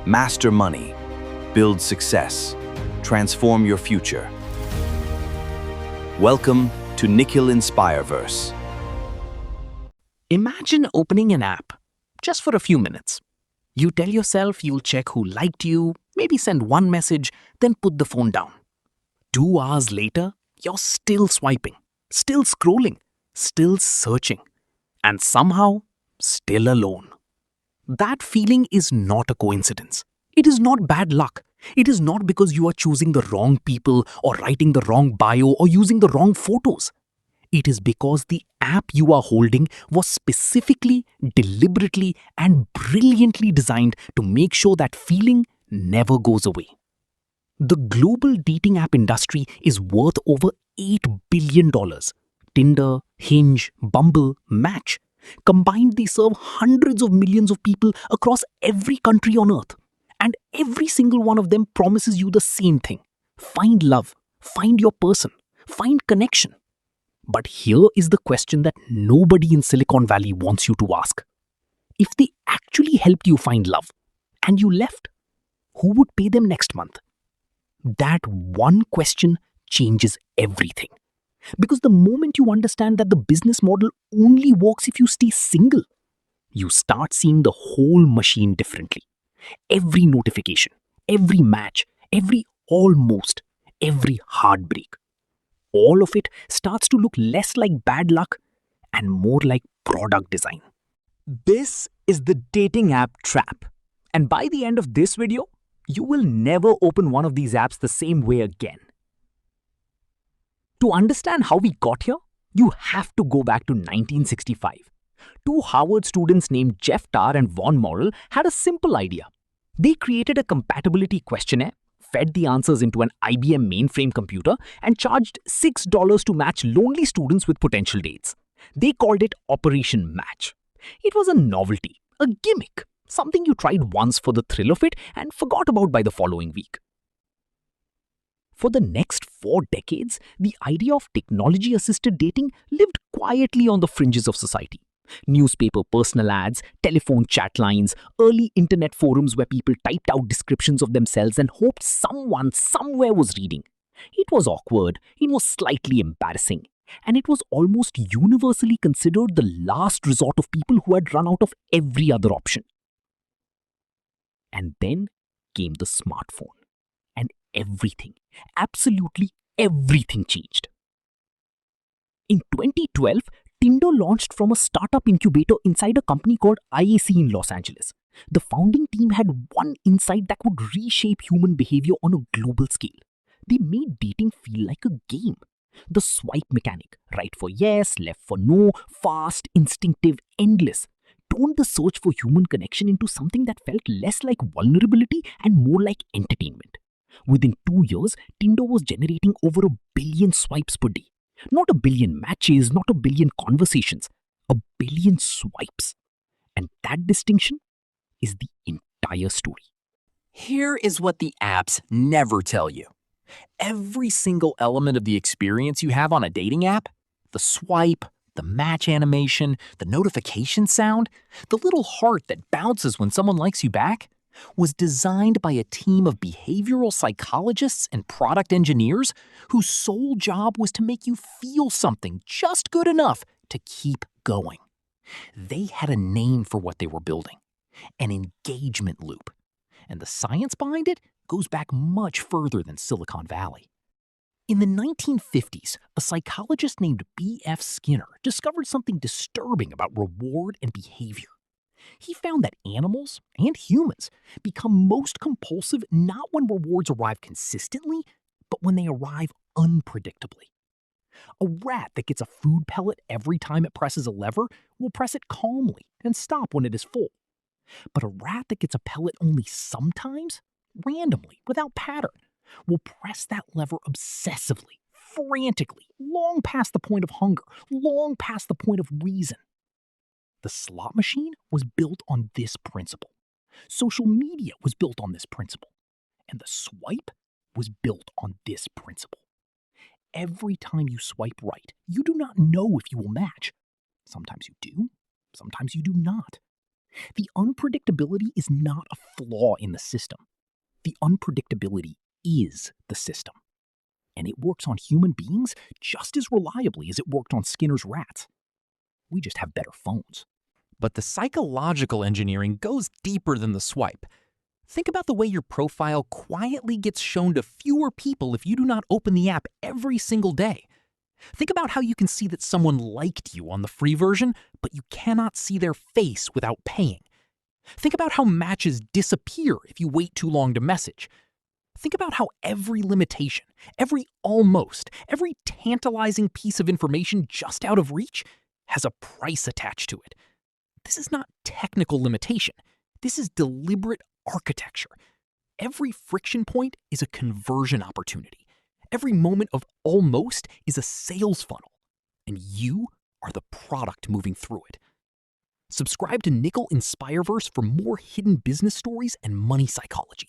Master money, build success, transform your future. Welcome to Nikhil Inspireverse. Imagine opening an app just for a few minutes. You tell yourself you'll check who liked you, maybe send one message, then put the phone down. 2 hours later, you're still swiping, still scrolling, still searching, and somehow still alone. That feeling is not a coincidence. It is not bad luck. It is not because you are choosing the wrong people or writing the wrong bio or using the wrong photos. It is because the app you are holding was specifically, deliberately, and brilliantly designed to make sure that feeling never goes away. The global dating app industry is worth over $8 billion. Tinder, Hinge, Bumble, Match. Combined, they serve hundreds of millions of people across every country on earth. And every single one of them promises you the same thing. Find love, find your person, find connection. But here is the question that nobody in Silicon Valley wants you to ask. If they actually helped you find love and you left, who would pay them next month? That one question changes everything. Because the moment you understand that the business model only works if you stay single, you start seeing the whole machine differently. Every notification, every match, every almost, every heartbreak. All of it starts to look less like bad luck and more like product design. This is the dating app trap. And by the end of this video, you will never open one of these apps the same way again. To understand how we got here, you have to go back to 1965. Two Harvard students named Jeff Tarr and Von Morrell had a simple idea. They created a compatibility questionnaire, fed the answers into an IBM mainframe computer, and charged $6 to match lonely students with potential dates. They called it Operation Match. It was a novelty, a gimmick, something you tried once for the thrill of it and forgot about by the following week. For the next 4 decades, the idea of technology-assisted dating lived quietly on the fringes of society. Newspaper personal ads, telephone chat lines, early internet forums where people typed out descriptions of themselves and hoped someone somewhere was reading. It was awkward, it was slightly embarrassing, and it was almost universally considered the last resort of people who had run out of every other option. And then came the smartphone, and everything, absolutely everything changed. In 2012, Tinder launched from a startup incubator inside a company called IAC in Los Angeles. The founding team had one insight that would reshape human behavior on a global scale. They made dating feel like a game. The swipe mechanic, right for yes, left for no, fast, instinctive, endless, turned the search for human connection into something that felt less like vulnerability and more like entertainment. Within 2 years, Tinder was generating over 1 billion swipes per day. Not 1 billion matches, not 1 billion conversations, 1 billion swipes. And that distinction is the entire story. Here is what the apps never tell you. Every single element of the experience you have on a dating app, the swipe, the match animation, the notification sound, the little heart that bounces when someone likes you back, was designed by a team of behavioral psychologists and product engineers whose sole job was to make you feel something just good enough to keep going. They had a name for what they were building, an engagement loop. And the science behind it goes back much further than Silicon Valley. In the 1950s, a psychologist named B.F. Skinner discovered something disturbing about reward and behavior. He found that animals and humans become most compulsive not when rewards arrive consistently, but when they arrive unpredictably. A rat that gets a food pellet every time it presses a lever will press it calmly and stop when it is full. But a rat that gets a pellet only sometimes, randomly, without pattern, will press that lever obsessively, frantically, long past the point of hunger, long past the point of reason. The slot machine was built on this principle. Social media was built on this principle. And the swipe was built on this principle. Every time you swipe right, you do not know if you will match. Sometimes you do, sometimes you do not. The unpredictability is not a flaw in the system. The unpredictability is the system. And it works on human beings just as reliably as it worked on Skinner's rats. We just have better phones. But the psychological engineering goes deeper than the swipe. Think about the way your profile quietly gets shown to fewer people if you do not open the app every single day. Think about how you can see that someone liked you on the free version, but you cannot see their face without paying. Think about how matches disappear if you wait too long to message. Think about how every limitation, every almost, every tantalizing piece of information just out of reach has a price attached to it. This is not technical limitation. This is deliberate architecture. Every friction point is a conversion opportunity. Every moment of almost is a sales funnel. And you are the product moving through it. Subscribe to Nickel Inspireverse for more hidden business stories and money psychology.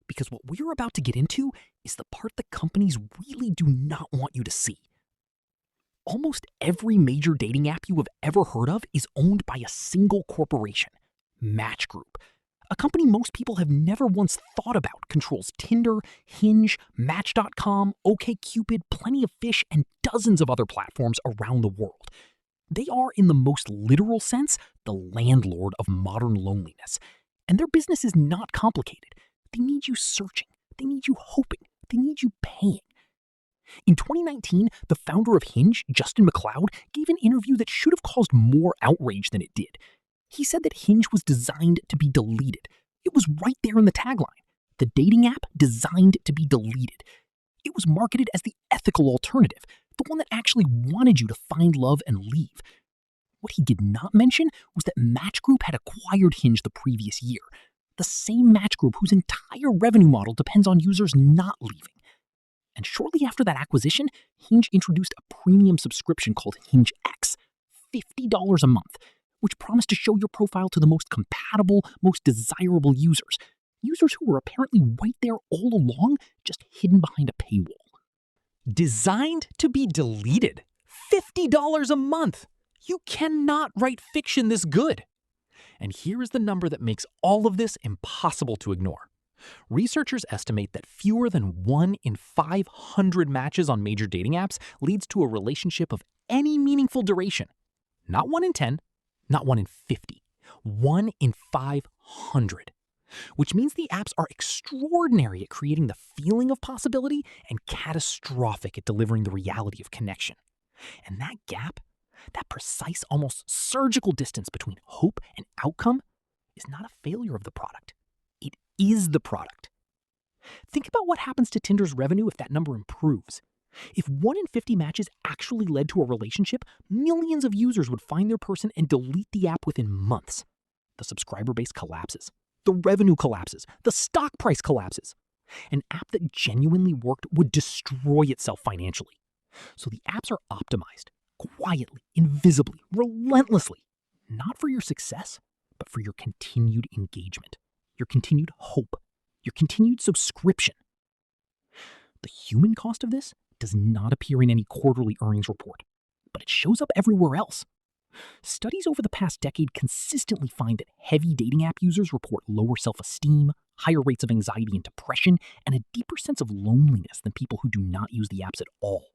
Because what we're about to get into is the part that companies really do not want you to see. Almost every major dating app you have ever heard of is owned by a single corporation, Match Group. A company most people have never once thought about controls Tinder, Hinge, Match.com, OkCupid, Plenty of Fish, and dozens of other platforms around the world. They are, in the most literal sense, the landlord of modern loneliness. And their business is not complicated. They need you searching. They need you hoping. They need you paying. In 2019, the founder of Hinge, Justin McLeod, gave an interview that should have caused more outrage than it did. He said that Hinge was designed to be deleted. It was right there in the tagline. The dating app designed to be deleted. It was marketed as the ethical alternative, the one that actually wanted you to find love and leave. What he did not mention was that Match Group had acquired Hinge the previous year, the same Match Group whose entire revenue model depends on users not leaving. And shortly after that acquisition, Hinge introduced a premium subscription called Hinge X, $50 a month, which promised to show your profile to the most compatible, most desirable users. Users who were apparently right there all along, just hidden behind a paywall. Designed to be deleted. $50 a month. You cannot write fiction this good. And here is the number that makes all of this impossible to ignore. Researchers estimate that fewer than 1 in 500 matches on major dating apps leads to a relationship of any meaningful duration. Not 1 in 10, not 1 in 50, 1 in 500. Which means the apps are extraordinary at creating the feeling of possibility and catastrophic at delivering the reality of connection. And that gap, that precise, almost surgical distance between hope and outcome, is not a failure of the product. It is the product. Think about what happens to Tinder's revenue if that number improves. If 1 in 50 matches actually led to a relationship, millions of users would find their person and delete the app within months. The subscriber base collapses. The revenue collapses. The stock price collapses. An app that genuinely worked would destroy itself financially. So the apps are optimized, quietly, invisibly, relentlessly, not for your success, but for your continued engagement, your continued hope, your continued subscription. The human cost of this does not appear in any quarterly earnings report, but it shows up everywhere else. Studies over the past decade consistently find that heavy dating app users report lower self-esteem, higher rates of anxiety and depression, and a deeper sense of loneliness than people who do not use the apps at all.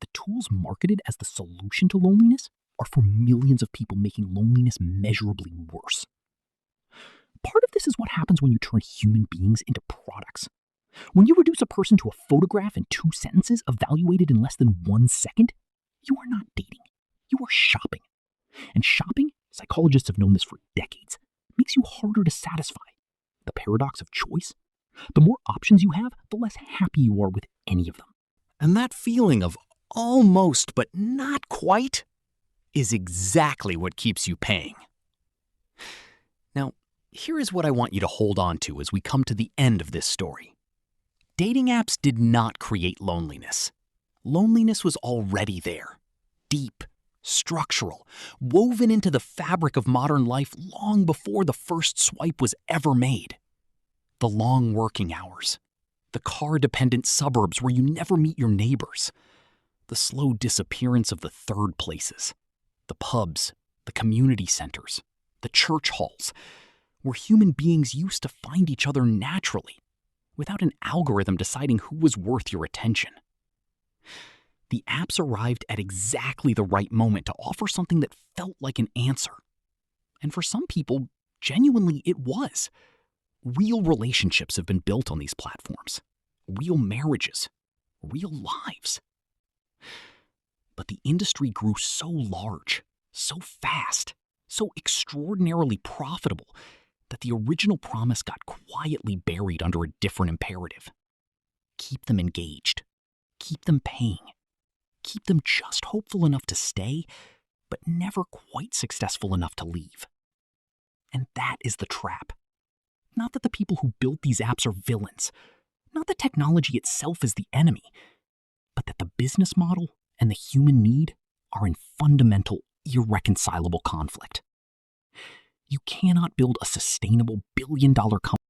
The tools marketed as the solution to loneliness are for millions of people making loneliness measurably worse. Part of this is what happens when you turn human beings into products. When you reduce a person to a photograph in 2 sentences evaluated in less than 1 second, you are not dating. You are shopping. And shopping, psychologists have known this for decades, makes you harder to satisfy. The paradox of choice? The more options you have, the less happy you are with any of them. And that feeling of almost but not quite is exactly what keeps you paying. Now, here is what I want you to hold on to as we come to the end of this story. Dating apps did not create loneliness. Loneliness was already there, deep, structural, woven into the fabric of modern life long before the first swipe was ever made. The long working hours, the car-dependent suburbs where you never meet your neighbors, the slow disappearance of the third places, the pubs, the community centers, the church halls, where human beings used to find each other naturally, without an algorithm deciding who was worth your attention. The apps arrived at exactly the right moment to offer something that felt like an answer. And for some people, genuinely it was. Real relationships have been built on these platforms. Real marriages. Real lives. But the industry grew so large, so fast, so extraordinarily profitable that the original promise got quietly buried under a different imperative. Keep them engaged. Keep them paying. Keep them just hopeful enough to stay, but never quite successful enough to leave. And that is the trap. Not that the people who built these apps are villains. Not that technology itself is the enemy. But that the business model and the human need are in fundamental, irreconcilable conflict. You cannot build a sustainable billion-dollar company